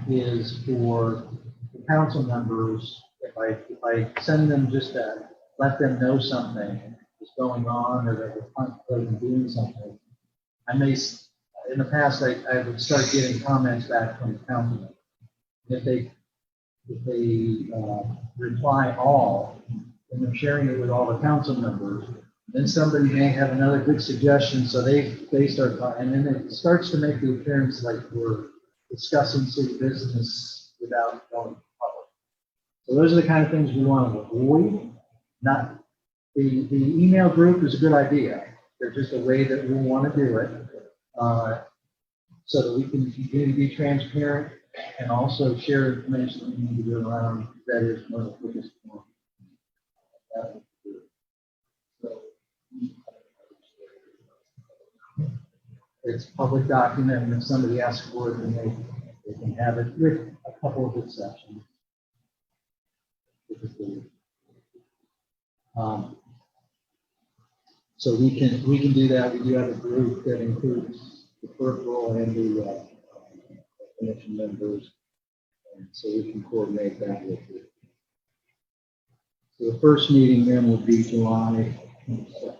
Speaker 8: is for the council members. If I send them just that, let them know something is going on, or that we're contemplating doing something, I may, in the past, I would start getting comments back from the council. If they reply all, and they're sharing it with all the council members, then somebody may have another good suggestion, so they start talking, and then it starts to make the appearance like we're discussing city business without going public. So those are the kind of things we want to avoid. Not the email group is a good idea. They're just a way that we want to do it, so that we can continue to be transparent and also share information that we need to do around. That is one of the quickest forms. It's a public document, and if somebody asks for it, then they can have it with a couple of exceptions. So we can do that. We do have a group that includes the peripheral and the commission members, and so we can coordinate that with you. So the first meeting then will be July 22nd.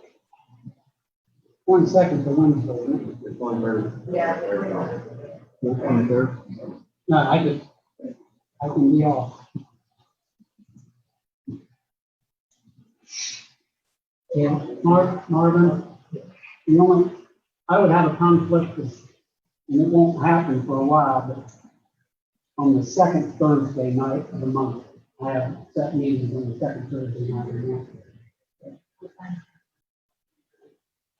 Speaker 3: 22nd to Wednesday.
Speaker 8: The 23rd.
Speaker 7: Yeah.
Speaker 8: The 23rd.
Speaker 3: No, I can be off.
Speaker 8: And
Speaker 3: Marvin, I would have a conflict with, and it won't happen for a while, but on the second Thursday night of the month, I have set meetings on the second Thursday night of the month.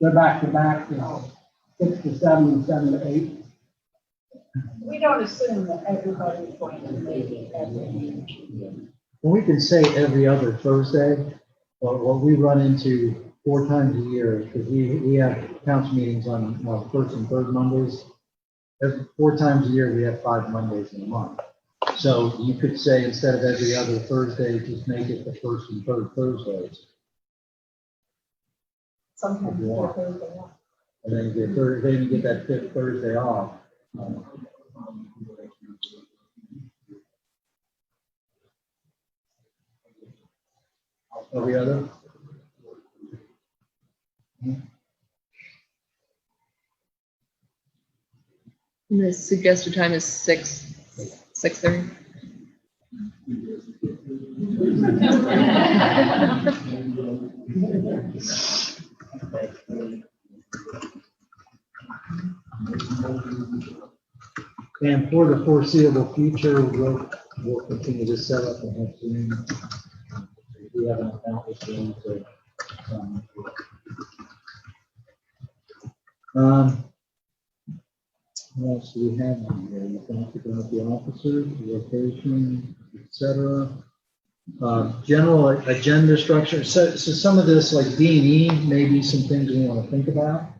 Speaker 3: They're back to back, 6 to 7 and 7 to 8.
Speaker 7: We don't assume that everybody's going to make it every meeting.
Speaker 8: well, we can say every other Thursday, but what we run into 4 times a year, because we have council meetings on first and third Mondays. 4 times a year, we have 5 Mondays in a month. So you could say instead of every other Thursday, just make it the first and third Thursdays.
Speaker 7: Sometimes
Speaker 8: Yeah.
Speaker 7: four Thursday night.
Speaker 8: And then you get that 5th Thursday off. Every other?
Speaker 12: And the suggested time is 6:30.
Speaker 8: And for the foreseeable future, we'll continue to set up and have Zoom. We have an account with Zoom, so. What else do we have on here? We talked about the officers, the location, etc. General agenda structure. So some of this, like D&E, maybe some things we want to think about,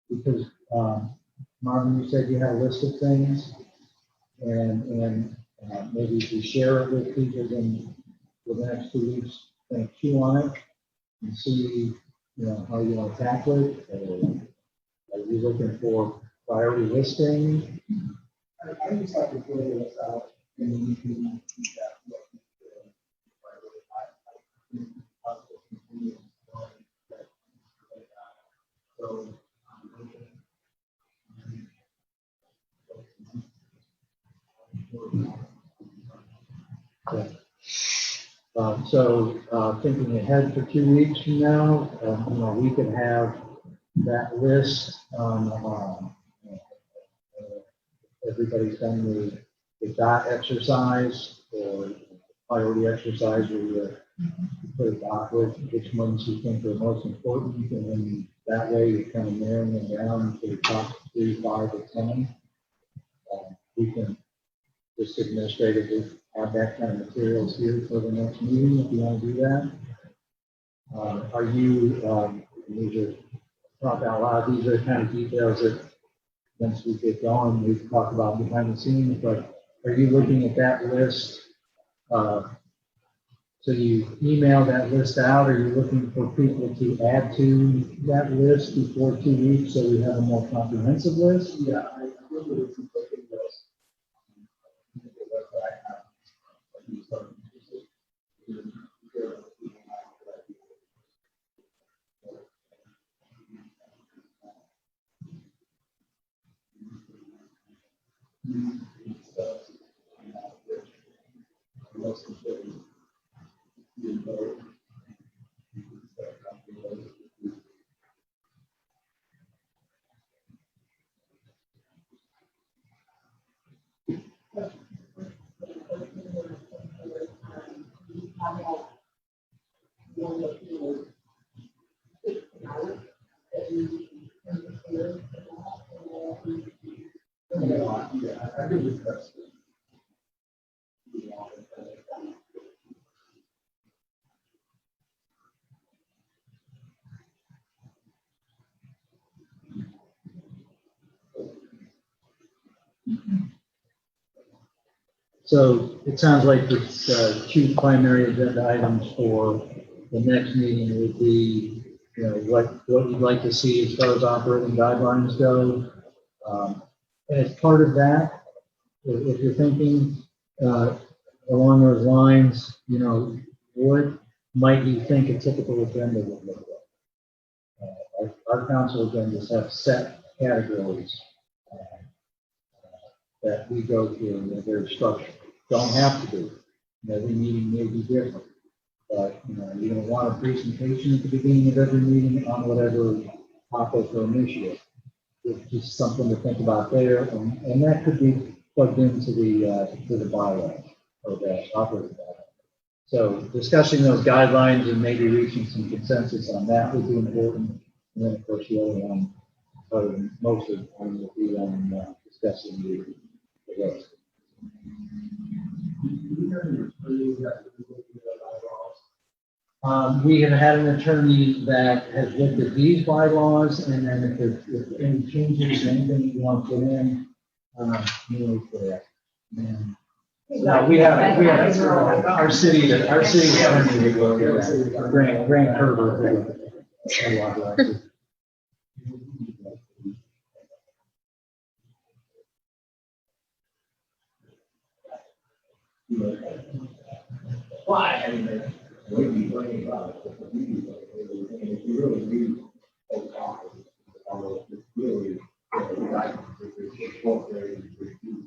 Speaker 8: because Marvin, you said you had a list of things, and maybe if you share it with people, then for the next 2 weeks, kind of chew on it and see, how you want to tackle it. Are you looking for priority listing? I just like to figure this out, and then you can so. Thinking ahead for 2 weeks from now, we could have that list on, everybody's done the dot exercise or priority exercise where you put it off which ones you think are most important, and then that way you're kind of narrowing them down to the top 3, 5, or 10. We can just administratively have that kind of materials here for the next meeting if you want to do that. Are you, these are, talk out loud, these are kind of details that once we get going, we can talk about behind the scenes, but are you looking at that list? So you email that list out, are you looking for people to add to that list before 2 weeks so we have a more comprehensive list?
Speaker 1: Yeah, I really would be looking at this. Yeah, I do request it.
Speaker 8: So it sounds like the two primary agenda items for the next meeting would be, you know, what you'd like to see as far as operating guidelines go. And as part of that, if you're thinking along those lines, you know, what might you think a typical agenda would look like? Our council agendas have set categories that we go through, and they're structured. Don't have to be. Every meeting may be different. But, you know, you're gonna want a presentation at the beginning of every meeting on whatever topic or initiative. It's just something to think about there, and that could be plugged into the bylaw or the operating bylaw. So discussing those guidelines and maybe reaching some consensus on that would be important. And then, of course, the other one, most of the time, will be on discussing the rest. We have had an attorney that has looked at these bylaws, and then if any changes, anything you want to put in, you for that. And we have our city attorney will look at that. Grant Herbert.
Speaker 1: Why? I mean, we'd be learning about it, but if you really read those topics, it's really, like, it's both very, very easy.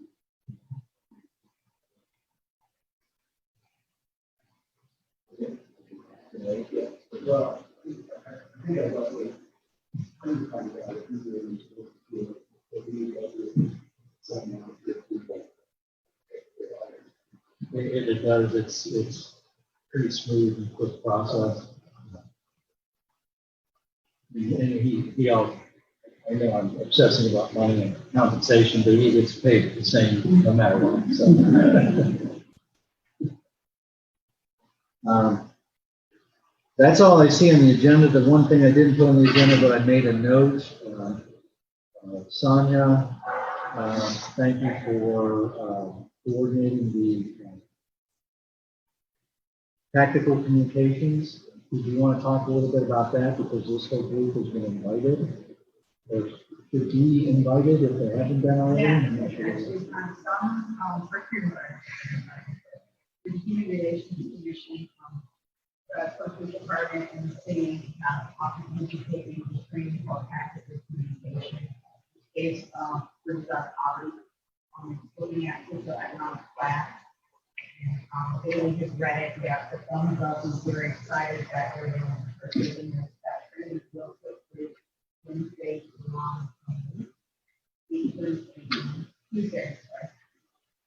Speaker 1: Well, I think I love it.
Speaker 8: If it does, it's pretty smooth and quick process. And I know I'm obsessing about money and compensation, but he gets paid the same no matter what, so. That's all I see on the agenda. The one thing I didn't put on the agenda, but I made a note, Sonia, thank you for coordinating the tactical communications. Did you want to talk a little bit about that? Because this whole group has been invited. Or should be invited if they haven't been already?
Speaker 6: Yeah,
Speaker 8: I'm not sure.
Speaker 6: actually, for Kimber, the Human Relations Commission, the social department and the city, office of education, training for tactical communication. Is, with Dr. Aubrey, looking at social economic class. Bailey has read it, got the thumbs up, he's very excited that we're giving this, that really will quickly, Wednesday, Tuesday, sorry,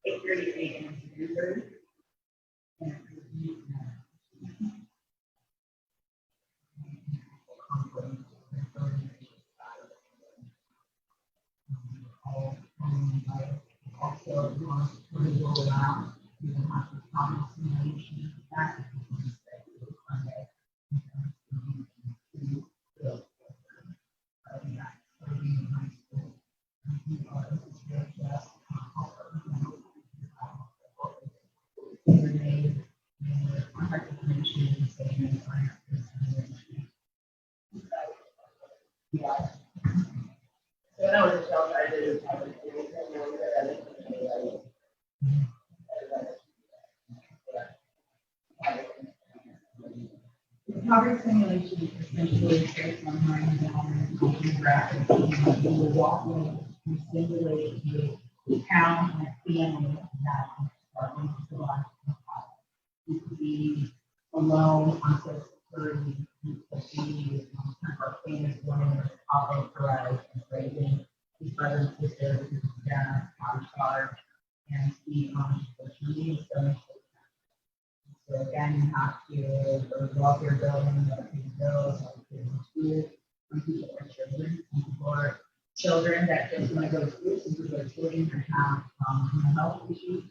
Speaker 6: 8:30 a.m. to 2:30. and I also want to go around, you know, have to comment simulation. That's
Speaker 5: Yeah. So when I was a child, I did.
Speaker 6: Poverty simulation is essentially based on mind and graphics. You will walk in, you simulate the town and a family that are going to survive. You could be alone on social security, you could be kind of our famous woman, Pablo Perez, and raising his brother and sister, his dad, charge, and Steve on social media. So again, you have to go to welfare building, you have to bills, you have to go to school. Some people are children, some people are children that just want to go to school, some people are children that have mental health issues.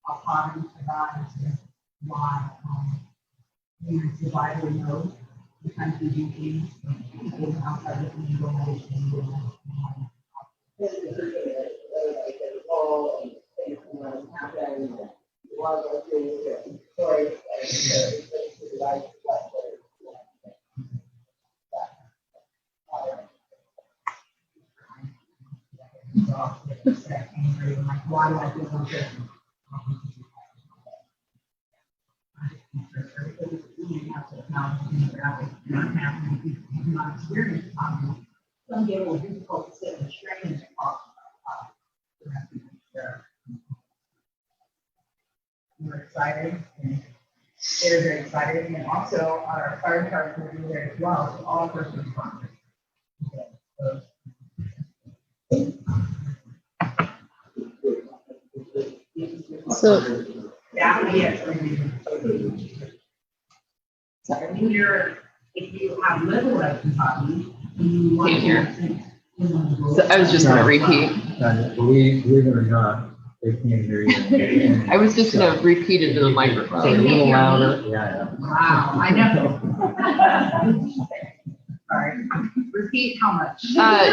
Speaker 6: How poverty survives and why human survival knows sometimes we do things people outside of the legal medicine. Like, why do I feel so good? Some get a little difficult to sit and strain and talk about. We're excited, and they're very excited, and also our fire department will be there as well, so all first responders.
Speaker 12: So,
Speaker 6: That would be it. Sorry, if you have little of Kentucky, you want
Speaker 12: Can't hear.
Speaker 6: to.
Speaker 12: so I was just gonna repeat.
Speaker 8: Believe it or not, they can't hear you.
Speaker 12: I was just gonna repeat into the
Speaker 8: So a
Speaker 12: microphone.
Speaker 8: little louder, yeah.
Speaker 6: Wow, I know. Sorry, repeat how much?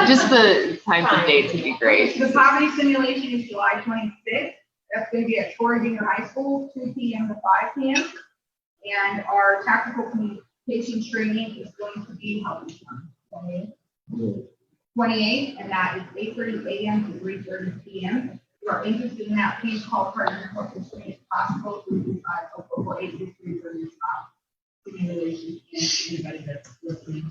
Speaker 12: Just the times and dates would be great.
Speaker 6: The poverty simulation is July 26th. That's going to be at Troy Junior High School, 2 p.m. to 5 p.m. And our tactical communication training is going to be held 28, and that is 8:30 a.m. to 3:30 p.m. If you are interested in that, please call Partners Corp as soon as possible to 448-330 simulation and anybody that's listening.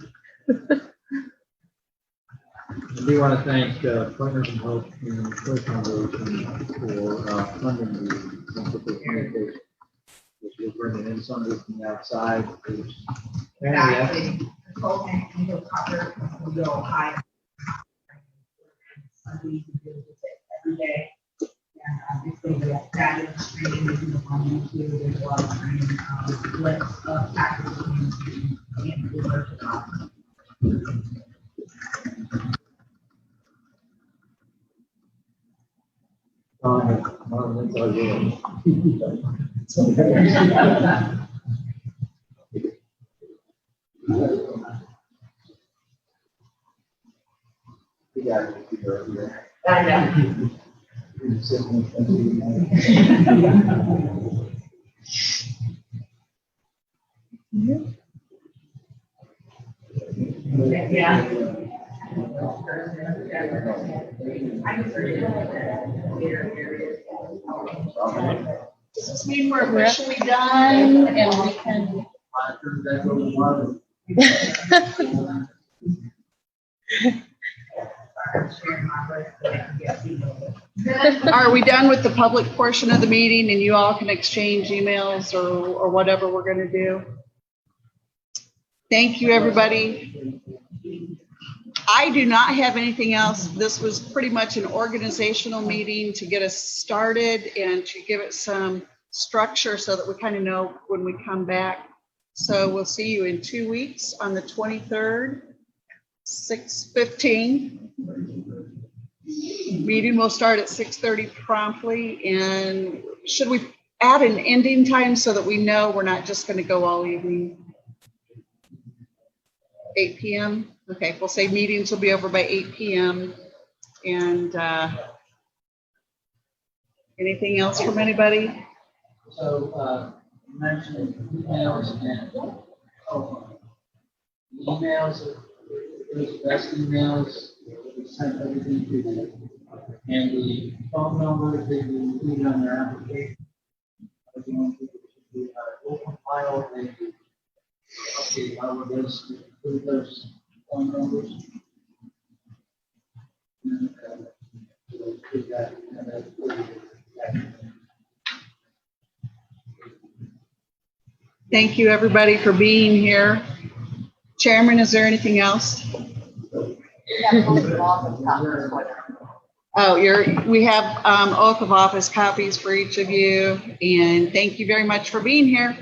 Speaker 8: I do want to thank Partners in Hope and the Choice Foundation for funding the Central Communication, which will bring in somebody from the outside.
Speaker 6: Exactly. The program will cover, will hide. Sundays, we do it every day. And obviously, that is training, is in the funding too. There's a lot of training, lists of tactical communication and the workshop.
Speaker 8: That's all yours. You got it.
Speaker 5: I know. Yeah. Does this mean we're officially done and we can?
Speaker 2: Are we done with the public portion of the meeting and you all can exchange emails or whatever we're going to do? Thank you, everybody. I do not have anything else. This was pretty much an organizational meeting to get us started and to give it some structure so that we kind of know when we come back. So we'll see you in 2 weeks on the 23rd. 6:15. Meeting will start at 6:30 promptly, and should we add an ending time so that we know we're not just gonna go all evening? 8 PM? Okay, we'll say meetings will be over by 8 PM. And, anything else from anybody?
Speaker 8: So, you mentioned emails and telephone. The emails, those best emails, we sent everything to them. And the phone numbers that you include on your application. Are going to be open file and update our list to include those phone numbers. And, we'll do that, and then
Speaker 2: Thank you, everybody, for being here. Chairman, is there anything else?
Speaker 4: We have both of office copies.
Speaker 2: Oh, we have oath of office copies for each of you, and thank you very much for being here.